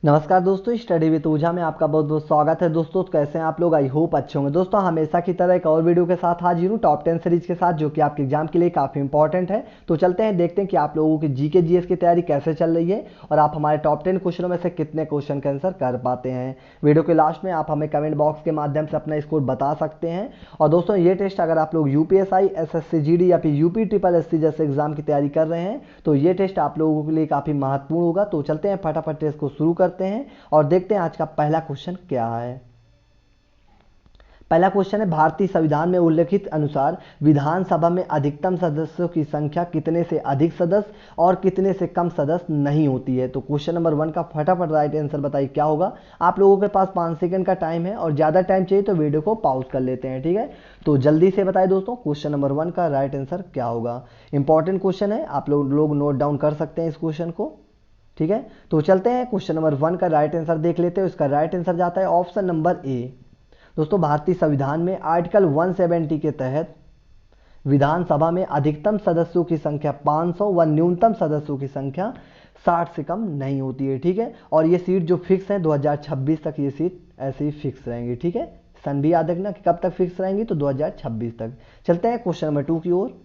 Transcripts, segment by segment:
नमस्कार दोस्तों, study with ऊर्जा में आपका बहुत बहुत स्वागत है। दोस्तों कैसे हैं आप लोग? आई होप अच्छे होंगे। दोस्तों हमेशा की तरह एक और वीडियो के साथ हाजिर हूँ, टॉप 10 सीरीज के साथ, जो कि आपके एग्जाम के लिए काफ़ी इंपॉर्टेंट है। तो चलते हैं, देखते हैं कि आप लोगों की जीके जीएस की तैयारी कैसे चल रही है और आप हमारे टॉप 10 क्वेश्चनों में से कितने क्वेश्चन का आंसर कर पाते हैं। वीडियो के लास्ट में आप हमें कमेंट बॉक्स के माध्यम से अपना स्कोर बता सकते हैं। और दोस्तों ये टेस्ट अगर आप लोग यूपीएसआई, एसएससी जीडी या फिर यूपी ट्रिपल एससी जैसे एग्जाम की तैयारी कर रहे हैं तो ये टेस्ट आप लोगों के लिए काफ़ी महत्वपूर्ण होगा। तो चलते हैं फटाफट टेस्ट को शुरू करते हैं और देखते हैं आज का पहला क्वेश्चन क्या है। पहला क्वेश्चन है, भारतीय संविधान में उल्लिखित अनुसार विधानसभा में अधिकतम सदस्यों की संख्या कितने से अधिक सदस्य और कितने से कम सदस्य नहीं होती है। तो क्वेश्चन नंबर 1 का फटाफट राइट आंसर बताइए क्या होगा। आप लोगों के पास 5 सेकंड का टाइम है और ज़्यादा टाइम चाहिए तो वीडियो को पॉज कर लेते हैं, ठीक है। तो जल्दी से बताइए दोस्तों, क्वेश्चन नंबर 1 का राइट आंसर क्या होगा। इंपॉर्टेंट क्वेश्चन है, आप लोग नोट डाउन कर सकते हैं इस क्वेश्चन को, ठीक है। तो चलते हैं क्वेश्चन नंबर 1 का राइट आंसर देख लेते हैं। इसका राइट आंसर जाता है ऑप्शन नंबर ए। दोस्तों भारतीय संविधान में आर्टिकल 170 के तहत विधानसभा में अधिकतम सदस्यों की संख्या 500 व न्यूनतम सदस्यों की संख्या 60 से कम नहीं होती है, ठीक है। और ये सीट जो फिक्स है 2026 तक ये सीट ऐसे ही फिक्स रहेंगी, ठीक है। सन भी याद रखना कि कब तक फिक्स रहेंगी, तो 2026 तक। चलते हैं क्वेश्चन नंबर 2 की ओर।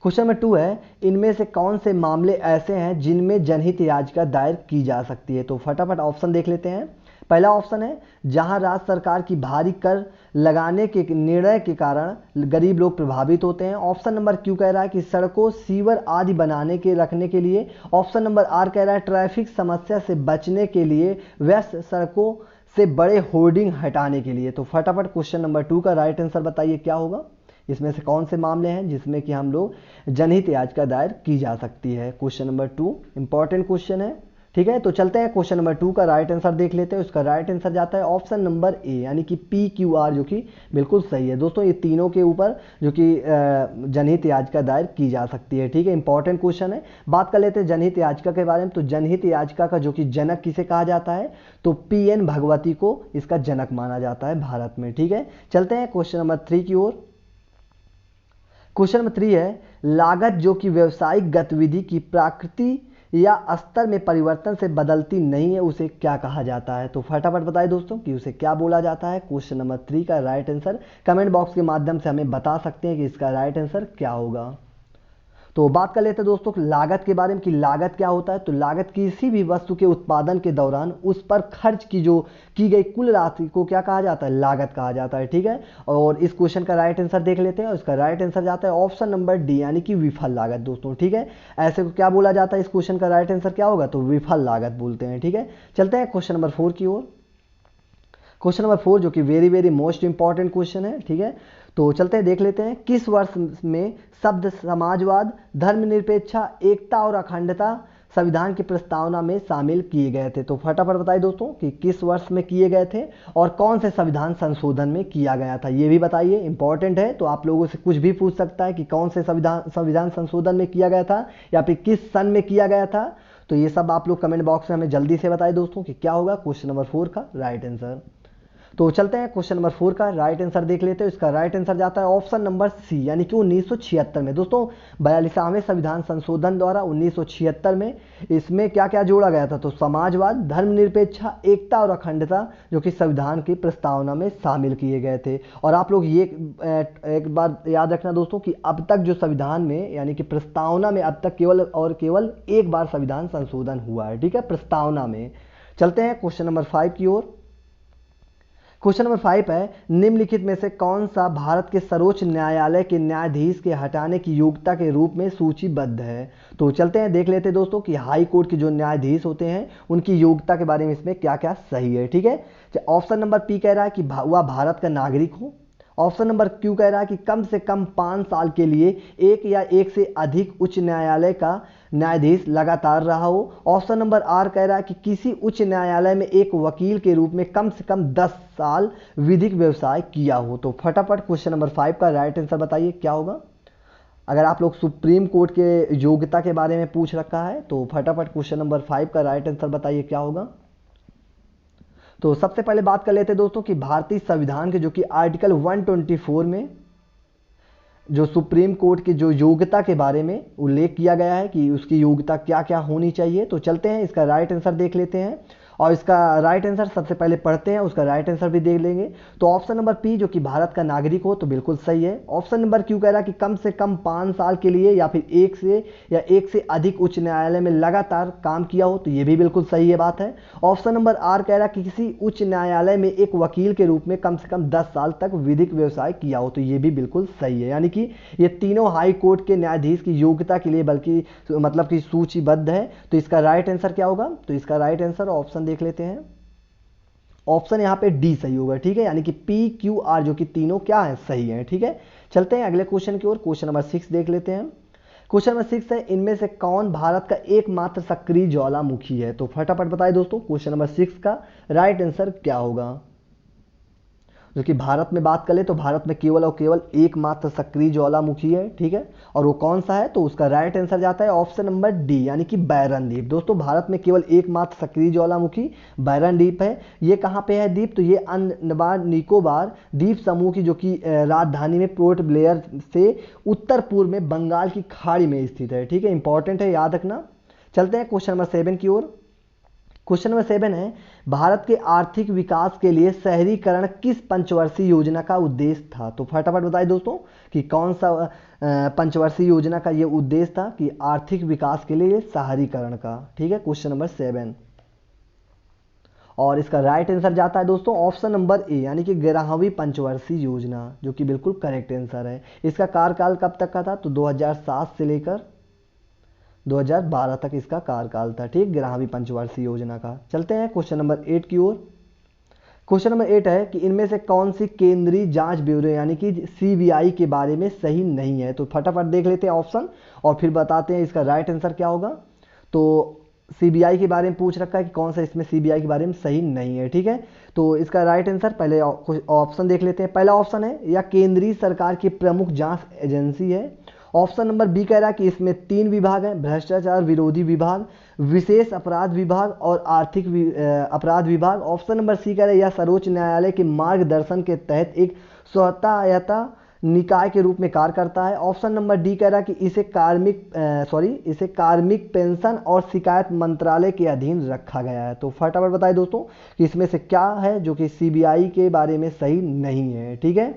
क्वेश्चन नंबर 2 है, इनमें से कौन से मामले ऐसे हैं जिनमें जनहित याचिका दायर की जा सकती है। तो फटाफट ऑप्शन देख लेते हैं। पहला ऑप्शन है, जहां राज्य सरकार की भारी कर लगाने के निर्णय के कारण गरीब लोग प्रभावित होते हैं। ऑप्शन नंबर क्यू कह रहा है कि सड़कों, सीवर आदि बनाने के रखने के लिए। ऑप्शन नंबर आर कह रहा है ट्रैफिक समस्या से बचने के लिए, व्यस्त सड़कों से बड़े होर्डिंग हटाने के लिए। तो फटाफट क्वेश्चन नंबर 2 का राइट आंसर बताइए क्या होगा। इसमें से कौन से मामले हैं जिसमें कि हम लोग जनहित याचिका दायर की जा सकती है। क्वेश्चन नंबर 2 इंपॉर्टेंट क्वेश्चन है, ठीक है। तो चलते हैं क्वेश्चन नंबर 2 का राइट आंसर देख लेते हैं। उसका राइट आंसर जाता है ऑप्शन नंबर ए, यानी कि पी क्यू आर, जो कि बिल्कुल सही है। दोस्तों ये तीनों के ऊपर जो कि जनहित याचिका दायर की जा सकती है, ठीक है। इंपॉर्टेंट क्वेश्चन है। बात कर लेते हैं जनहित याचिका के बारे में। तो जनहित याचिका का जो कि जनक किसे कहा जाता है, तो पीएन भगवती को इसका जनक माना जाता है भारत में, ठीक है। चलते हैं क्वेश्चन नंबर 3 की ओर। क्वेश्चन नंबर 3 है, लागत जो कि व्यावसायिक गतिविधि की प्रकृति या स्तर में परिवर्तन से बदलती नहीं है, उसे क्या कहा जाता है। तो फटाफट बताइए दोस्तों कि उसे क्या बोला जाता है। क्वेश्चन नंबर 3 का राइट आंसर कमेंट बॉक्स के माध्यम से हमें बता सकते हैं कि इसका राइट आंसर क्या होगा। तो बात कर लेते हैं दोस्तों लागत के बारे में कि लागत क्या होता है। तो लागत किसी भी वस्तु के उत्पादन के दौरान उस पर खर्च की जो की गई कुल राशि को क्या कहा जाता है, लागत कहा जाता है, ठीक है। और इस क्वेश्चन का राइट आंसर देख लेते हैं। उसका राइट आंसर जाता है ऑप्शन नंबर डी, यानी कि विफल लागत दोस्तों, ठीक है। ऐसे को क्या बोला जाता है, इस क्वेश्चन का राइट आंसर क्या होगा, तो विफल लागत बोलते हैं, ठीक है। चलते हैं क्वेश्चन नंबर 4 की ओर। क्वेश्चन नंबर 4 जो कि very very most important question है, ठीक है। तो चलते हैं देख लेते हैं, किस वर्ष में शब्द समाजवाद, धर्मनिरपेक्षा, एकता और अखंडता संविधान की प्रस्तावना में शामिल किए गए थे। तो फटाफट बताइए दोस्तों कि किस वर्ष में किए गए थे और कौन से संविधान संशोधन में किया गया था, ये भी बताइए। इंपॉर्टेंट है, तो आप लोगों से कुछ भी पूछ सकता है कि कौन से संविधान संशोधन में किया गया था या फिर किस सन में किया गया था। तो ये सब आप लोग कमेंट बॉक्स में हमें जल्दी से बताइए दोस्तों कि क्या होगा क्वेश्चन नंबर 4 का राइट आंसर। तो चलते हैं क्वेश्चन नंबर 4 का राइट आंसर देख लेते हैं। इसका राइट आंसर जाता है ऑप्शन नंबर सी, यानी कि 1976 में। दोस्तों 42वें संविधान संशोधन द्वारा 1976 में इसमें क्या क्या जोड़ा गया था, तो समाजवाद, धर्मनिरपेक्षा, एकता और अखंडता जो कि संविधान की प्रस्तावना में शामिल किए गए थे। और आप लोग ये एक बार याद रखना दोस्तों कि अब तक जो संविधान में यानी कि प्रस्तावना में अब तक केवल और केवल एक बार संविधान संशोधन हुआ है, ठीक है, प्रस्तावना में। चलते हैं क्वेश्चन नंबर 5 की ओर। क्वेश्चन नंबर 5 है, निम्नलिखित में से कौन सा भारत के सर्वोच्च न्यायालय के न्यायाधीश के हटाने की योग्यता के रूप में सूचीबद्ध है। तो चलते हैं देख लेते हैं दोस्तों कि हाई कोर्ट के जो न्यायाधीश होते हैं उनकी योग्यता के बारे में इसमें क्या क्या सही है, ठीक है। ऑप्शन नंबर पी कह रहा है कि वह भारत का नागरिक हो। ऑप्शन नंबर क्यू कह रहा है कि कम से कम 5 साल के लिए एक या एक से अधिक उच्च न्यायालय का न्यायाधीश लगातार रहा हो। ऑप्शन नंबर आर कह रहा है कि किसी उच्च न्यायालय में एक वकील के रूप में कम से कम 10 साल विधिक व्यवसाय किया हो। तो फटाफट क्वेश्चन नंबर 5 का राइट आंसर बताइए क्या होगा। अगर आप लोग सुप्रीम कोर्ट के योग्यता के बारे में पूछ रखा है तो फटाफट क्वेश्चन नंबर 5 का राइट आंसर बताइए क्या होगा। तो सबसे पहले बात कर लेते हैं दोस्तों कि भारतीय संविधान के जो कि आर्टिकल 124 में जो सुप्रीम कोर्ट की जो योग्यता के बारे में उल्लेख किया गया है कि उसकी योग्यता क्या क्या होनी चाहिए। तो चलते हैं इसका राइट आंसर देख लेते हैं, और इसका राइट आंसर सबसे पहले पढ़ते हैं, उसका राइट आंसर भी देख लेंगे। तो ऑप्शन नंबर पी जो कि भारत का नागरिक हो, तो बिल्कुल सही है। ऑप्शन नंबर क्यू कह रहा है कि कम से कम 5 साल के लिए या फिर एक से अधिक उच्च न्यायालय में लगातार काम किया हो, तो ये भी बिल्कुल सही है बात है। ऑप्शन नंबर आर कह रहा है कि किसी उच्च न्यायालय में एक वकील के रूप में कम से कम 10 साल तक विधिक व्यवसाय किया हो, तो ये भी बिल्कुल सही है। यानी कि ये तीनों हाई कोर्ट के न्यायाधीश की योग्यता के लिए बल्कि मतलब कि सूचीबद्ध है। तो इसका राइट आंसर क्या होगा? तो इसका राइट आंसर ऑप्शन देख लेते हैं, ऑप्शन यहाँ पे डी सही होगा, ठीक है। यानी कि पी क्यू आर जो कि तीनों क्या है, सही है, ठीक है। चलते हैं अगले क्वेश्चन की ओर। क्वेश्चन नंबर 6 देख लेते हैं। क्वेश्चन नंबर 6 है, इनमें से कौन भारत का एकमात्र सक्रिय ज्वालामुखी है? तो फटाफट बताइए दोस्तों, क्वेश्चन नंबर 6 का राइट आंसर क्या होगा? जो कि भारत में बात करें तो भारत में केवल और केवल एकमात्र सक्रिय ज्वालामुखी है, ठीक है। और वो कौन सा है? तो उसका राइट आंसर जाता है ऑप्शन नंबर डी, यानी कि बैरन द्वीप। दोस्तों भारत में केवल एकमात्र सक्रिय ज्वालामुखी बैरन द्वीप है। ये कहाँ पे है द्वीप? तो ये अंडमान निकोबार द्वीप समूह की जो कि राजधानी में पोर्ट ब्लेयर से उत्तर पूर्व में बंगाल की खाड़ी में स्थित है, ठीक है। इंपॉर्टेंट है, याद रखना। चलते हैं क्वेश्चन नंबर 7 की ओर। क्वेश्चन नंबर 7 है, भारत के आर्थिक विकास के लिए शहरीकरण किस पंचवर्षीय योजना का उद्देश्य था? तो फटाफट बताइए दोस्तों कि कौन सा पंचवर्षीय योजना का ये उद्देश्य था कि आर्थिक विकास के लिए शहरीकरण का, ठीक है। क्वेश्चन नंबर 7 और इसका राइट आंसर जाता है दोस्तों ऑप्शन नंबर ए, यानी कि 11वीं पंचवर्षीय योजना, जो कि बिल्कुल करेक्ट आंसर है। इसका कार्यकाल कब तक का था? तो 2007 से लेकर 2012 तक इसका कार्यकाल था, ठीक, 11वीं पंचवर्षीय योजना का। चलते हैं क्वेश्चन नंबर 8 की ओर। क्वेश्चन नंबर 8 है कि इनमें से कौन सी केंद्रीय जांच ब्यूरो यानी कि सीबीआई के बारे में सही नहीं है? तो फटाफट देख लेते हैं ऑप्शन और फिर बताते हैं इसका राइट आंसर क्या होगा। तो सीबीआई के बारे में पूछ रखा है कि कौन सा इसमें सीबीआई के बारे में सही नहीं है, ठीक है। तो इसका राइट आंसर पहले ऑप्शन देख लेते हैं। पहला ऑप्शन है, या केंद्रीय सरकार की प्रमुख जांच एजेंसी है। ऑप्शन नंबर बी कह रहा है कि इसमें 3 विभाग हैं, भ्रष्टाचार विरोधी विभाग, विशेष अपराध विभाग और आर्थिक अपराध विभाग। ऑप्शन नंबर सी कह रहा है, यह सर्वोच्च न्यायालय के मार्गदर्शन के तहत एक स्वायत्ता निकाय के रूप में कार्य करता है। ऑप्शन नंबर डी कह रहा है कि इसे कार्मिक पेंशन और शिकायत मंत्रालय के अधीन रखा गया है। तो फटाफट बताइए दोस्तों कि इसमें से क्या है जो कि सीबीआई के बारे में सही नहीं है, ठीक है।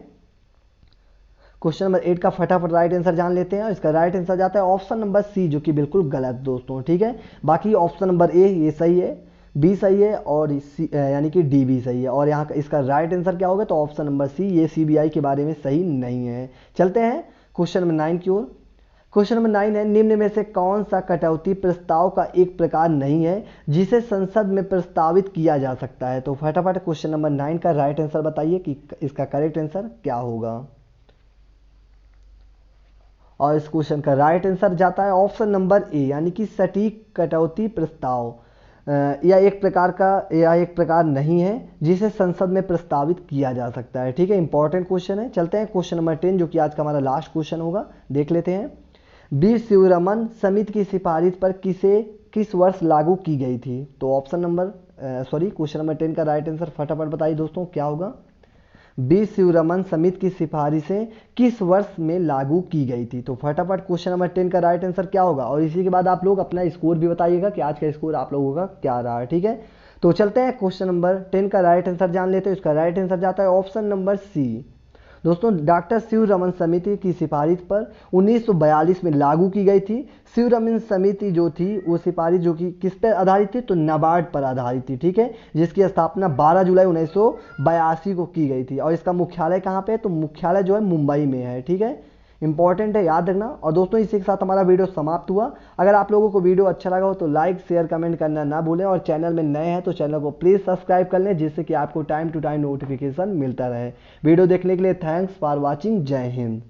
क्वेश्चन नंबर 8 का फटाफट राइट आंसर जान लेते हैं। इसका राइट आंसर जाता है ऑप्शन नंबर सी, जो कि बिल्कुल गलत दोस्तों, ठीक है। बाकी ऑप्शन नंबर ए ये सही है, बी सही है और यानी कि डी भी सही है। और यहाँ का इसका राइट आंसर क्या होगा? तो ऑप्शन नंबर सी, ये सीबीआई के बारे में सही नहीं है। चलते हैं क्वेश्चन नंबर 9 की ओर। क्वेश्चन नंबर 9 है, निम्न में से कौन सा कटौती प्रस्ताव का एक प्रकार नहीं है जिसे संसद में प्रस्तावित किया जा सकता है? तो फटाफट क्वेश्चन नंबर 9 का राइट आंसर बताइए कि इसका करेक्ट आंसर क्या होगा। और इस क्वेश्चन का राइट आंसर जाता है ऑप्शन नंबर ए, यानी कि सटीक कटौती प्रस्ताव यह एक प्रकार नहीं है जिसे संसद में प्रस्तावित किया जा सकता है, ठीक है। इंपॉर्टेंट क्वेश्चन है। चलते हैं क्वेश्चन नंबर 10 जो कि आज का हमारा लास्ट क्वेश्चन होगा, देख लेते हैं। बी शिवरमन समिति की सिफारिश पर किस वर्ष लागू की गई थी? तो क्वेश्चन नंबर 10 का राइट आंसर फटाफट बताइए दोस्तों क्या होगा। बी शिवरमन समिति की सिफारिशें किस वर्ष में लागू की गई थी? तो फटाफट क्वेश्चन नंबर 10 का राइट आंसर क्या होगा, और इसी के बाद आप लोग अपना स्कोर भी बताइएगा कि आज का स्कोर आप लोगों का क्या रहा है, ठीक है। तो चलते हैं क्वेश्चन नंबर 10 का राइट आंसर जान लेते हैं। इसका राइट आंसर जाता है ऑप्शन नंबर सी। दोस्तों डॉक्टर शिवरमन समिति की सिफारिश पर 1942 में लागू की गई थी। शिवरमन समिति जो थी वो सिफारिश जो कि किस पर आधारित थी? तो नाबार्ड पर आधारित थी, ठीक है, जिसकी स्थापना 12 जुलाई 1982 को की गई थी। और इसका मुख्यालय कहाँ पे है? तो मुख्यालय जो है मुंबई में है, ठीक है। इंपॉर्टेंट है, याद रखना। और दोस्तों इसी के साथ हमारा वीडियो समाप्त हुआ। अगर आप लोगों को वीडियो अच्छा लगा हो तो लाइक शेयर कमेंट करना ना भूलें, और चैनल में नए हैं तो चैनल को प्लीज़ सब्सक्राइब कर लें, जिससे कि आपको टाइम टू टाइम नोटिफिकेशन मिलता रहे। वीडियो देखने के लिए थैंक्स फॉर वॉचिंग। जय हिंद।